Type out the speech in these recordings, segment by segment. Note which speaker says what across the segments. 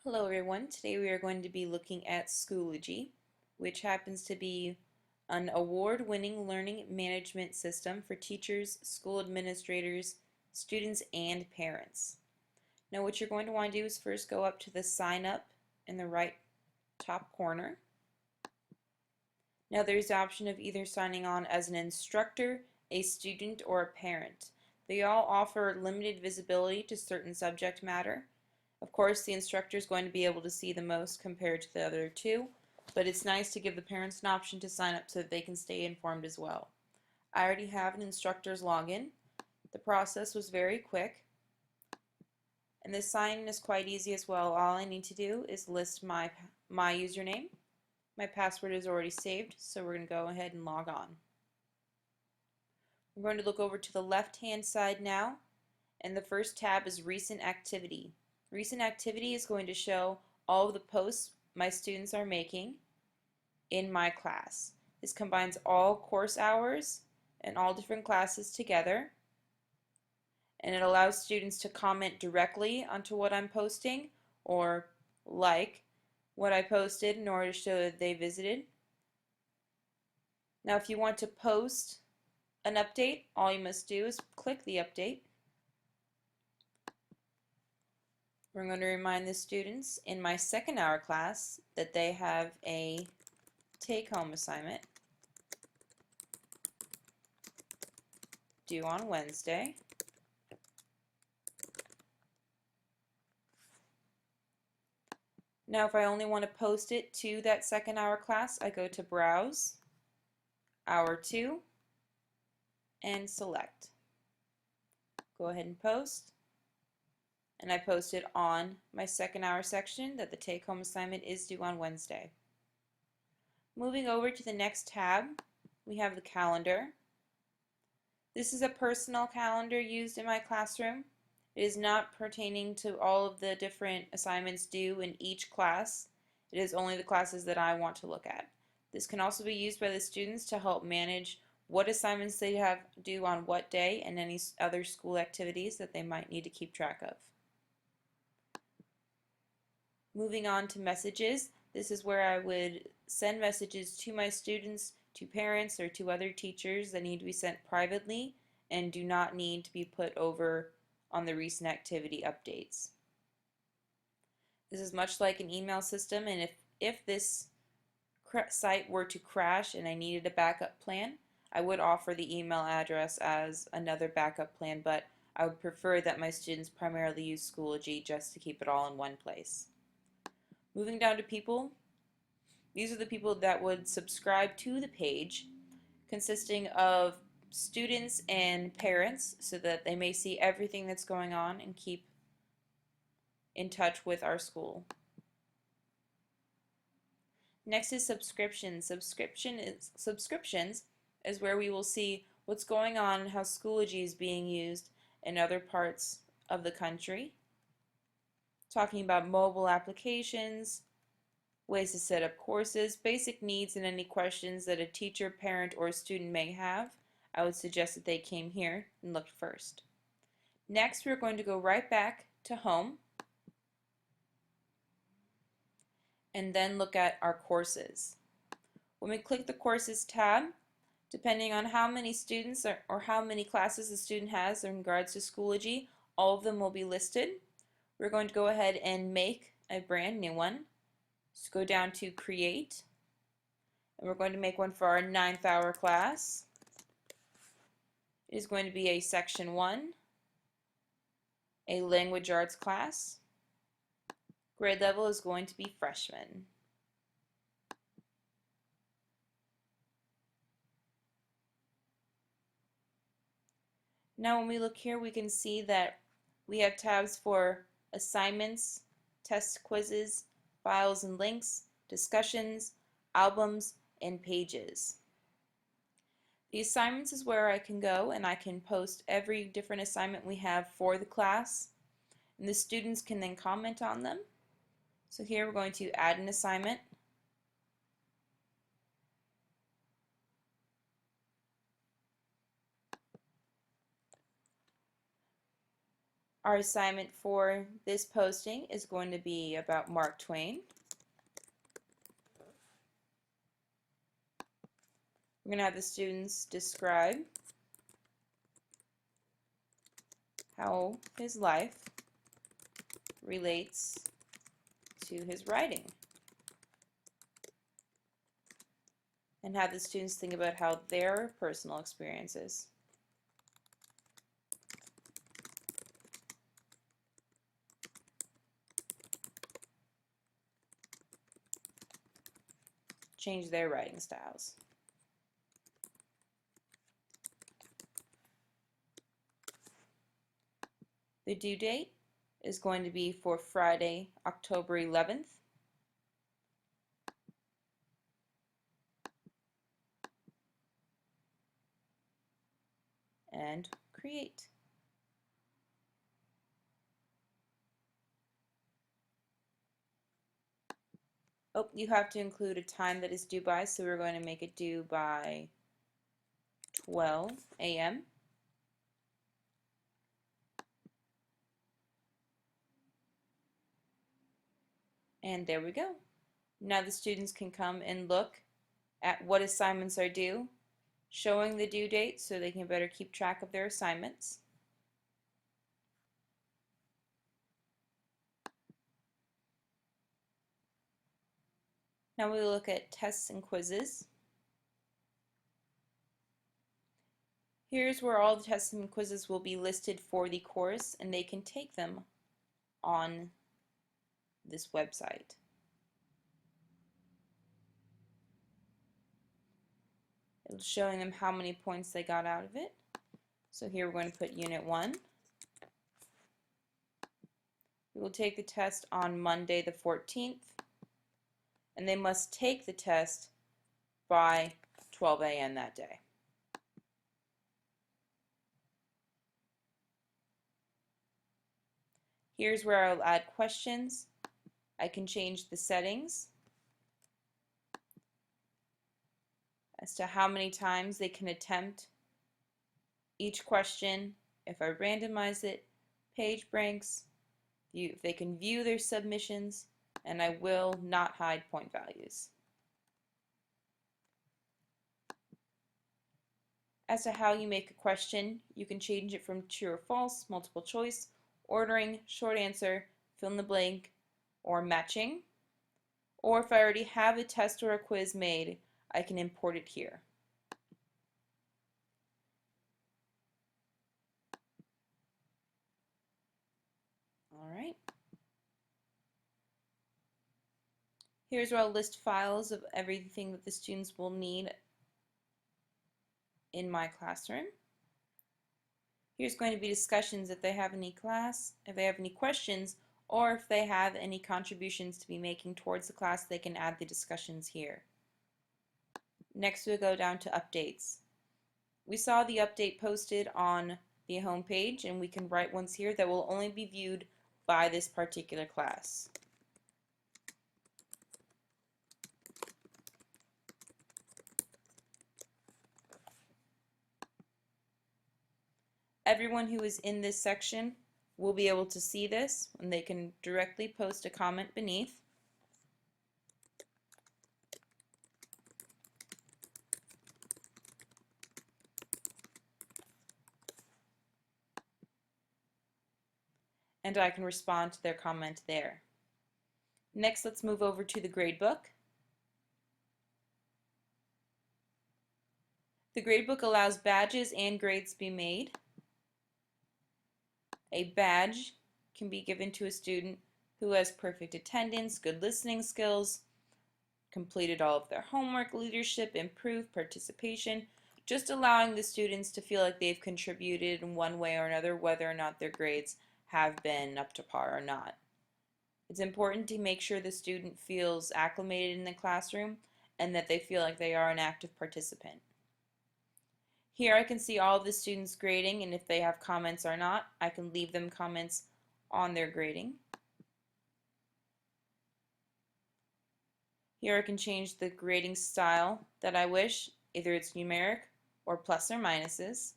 Speaker 1: Hello everyone, today we are going to be looking at Schoology, which happens to be an award-winning learning management system for teachers, school administrators, students, and parents. Now what you're going to want to do is first go up to the sign up in the right top corner. Now there's the option of either signing on as an instructor, a student, or a parent. They all offer limited visibility to certain subject matter. Of course, the instructor is going to be able to see the most compared to the other two, but it's nice to give the parents an option to sign up so that they can stay informed as well. I already have an instructor's login. The process was very quick, and the sign-in is quite easy as well. All I need to do is list my username. My password is already saved, so we're going to go ahead and log on. We're going to look over to the left-hand side now, and the first tab is Recent Activity. Recent Activity is going to show all of the posts my students are making in my class. This combines all course hours and all different classes together, and it allows students to comment directly onto what I'm posting or like what I posted in order to show that they visited. Now if you want to post an update, all you must do is click the update. We're going to remind the students in my second hour class that they have a take-home assignment due on Wednesday. Now if I only want to post it to that second hour class, I go to Browse, Hour 2, and select. Go ahead and post. And I posted on my second hour section that the take-home assignment is due on Wednesday. Moving over to the next tab, we have the calendar. This is a personal calendar used in my classroom. It is not pertaining to all of the different assignments due in each class. It is only the classes that I want to look at. This can also be used by the students to help manage what assignments they have due on what day and any other school activities that they might need to keep track of. Moving on to messages, this is where I would send messages to my students, to parents, or to other teachers that need to be sent privately and do not need to be put over on the recent activity updates. This is much like an email system, and if this site were to crash and I needed a backup plan, I would offer the email address as another backup plan, but I would prefer that my students primarily use Schoology just to keep it all in one place. Moving down to people, these are the people that would subscribe to the page, consisting of students and parents so that they may see everything that's going on and keep in touch with our school. Next is subscriptions. Subscriptions is where we will see what's going on and how Schoology is being used in other parts of the country. Talking about mobile applications, ways to set up courses, basic needs, and any questions that a teacher, parent, or student may have. I would suggest that they came here and looked first. Next, we're going to go right back to Home and then look at our courses. When we click the Courses tab, depending on how many students or how many classes the student has in regards to Schoology, all of them will be listed. We're going to go ahead and make a brand new one. Just go down to Create, and we're going to make one for our 9th hour class. It is going to be a Section 1, a Language Arts class. Grade level is going to be freshman. Now when we look here, we can see that we have tabs for assignments, test quizzes, files and links, discussions, albums, and pages. The assignments is where I can go and I can post every different assignment we have for the class, and the students can then comment on them. So here we're going to add an assignment. Our assignment for this posting is going to be about Mark Twain. We're going to have the students describe how his life relates to his writing, and have the students think about how their personal experiences change their writing styles. The due date is going to be for Friday, October 11th. And create. Oh, you have to include a time that is due by, so we're going to make it due by 12 a.m. And there we go. Now the students can come and look at what assignments are due, showing the due date so they can better keep track of their assignments. Now we look at tests and quizzes. Here's where all the tests and quizzes will be listed for the course, and they can take them on this website. It's showing them how many points they got out of it. So here we're going to put Unit 1. We will take the test on Monday the 14th, and they must take the test by 12 a.m. that day. Here's where I'll add questions. I can change the settings as to how many times they can attempt each question. If I randomize it, page breaks, if they can view their submissions, and I will not hide point values. As to how you make a question, you can change it from true or false, multiple choice, ordering, short answer, fill in the blank, or matching. Or if I already have a test or a quiz made, I can import it here. Alright. Here's where I'll list files of everything that the students will need in my classroom. Here's going to be discussions if they have any if they have any questions, or if they have any contributions to be making towards the class, they can add the discussions here. Next we'll go down to updates. We saw the update posted on the home page, and we can write ones here that will only be viewed by this particular class. Everyone who is in this section will be able to see this, and they can directly post a comment beneath. And I can respond to their comment there. Next, let's move over to the gradebook. The gradebook allows badges and grades to be made. A badge can be given to a student who has perfect attendance, good listening skills, completed all of their homework, leadership, improved participation, just allowing the students to feel like they've contributed in one way or another, whether or not their grades have been up to par or not. It's important to make sure the student feels acclimated in the classroom and that they feel like they are an active participant. Here I can see all of the students' grading, and if they have comments or not, I can leave them comments on their grading. Here I can change the grading style that I wish, either it's numeric or plus or minuses.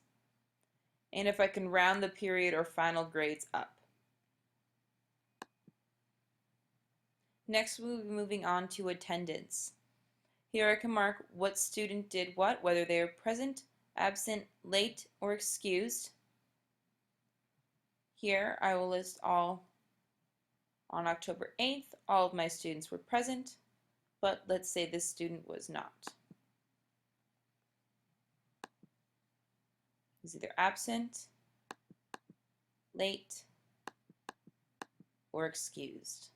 Speaker 1: And if I can round the period or final grades up. Next, we'll be moving on to attendance. Here I can mark what student did what, whether they are present, absent, late, or excused. Here I will list all on October 8th. All of my students were present, but let's say this student was not. He's either absent, late, or excused.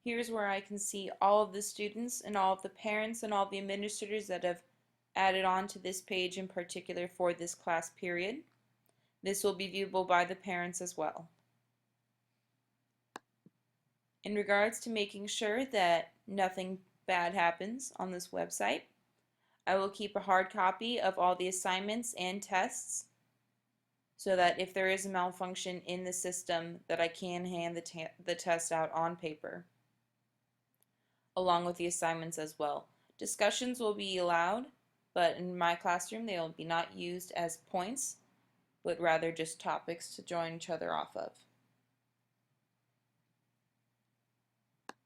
Speaker 1: Here's where I can see all of the students and all of the parents and all the administrators that have added on to this page in particular for this class period. This will be viewable by the parents as well. In regards to making sure that nothing bad happens on this website, I will keep a hard copy of all the assignments and tests so that if there is a malfunction in the system that I can hand the test out on paper, along with the assignments as well. Discussions will be allowed, but in my classroom they will be not used as points, but rather just topics to join each other off of.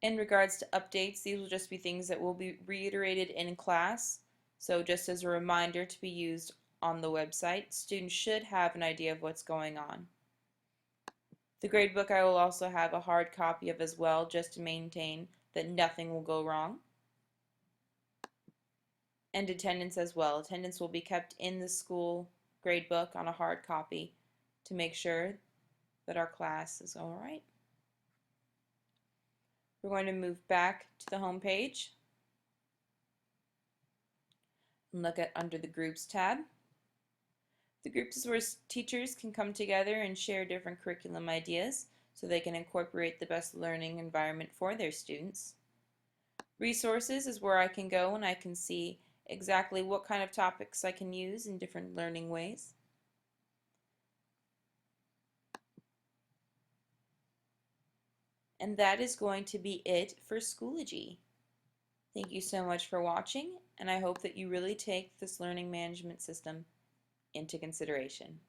Speaker 1: In regards to updates, these will just be things that will be reiterated in class, so just as a reminder to be used on the website. Students should have an idea of what's going on. The gradebook I will also have a hard copy of as well, just to maintain that nothing will go wrong. And attendance as well. Attendance will be kept in the school gradebook on a hard copy to make sure that our class is all right. We're going to move back to the home page and look at under the Groups tab. The groups is where teachers can come together and share different curriculum ideas so they can incorporate the best learning environment for their students. Resources is where I can go and I can see exactly what kind of topics I can use in different learning ways. And that is going to be it for Schoology. Thank you so much for watching, and I hope that you really take this learning management system into consideration.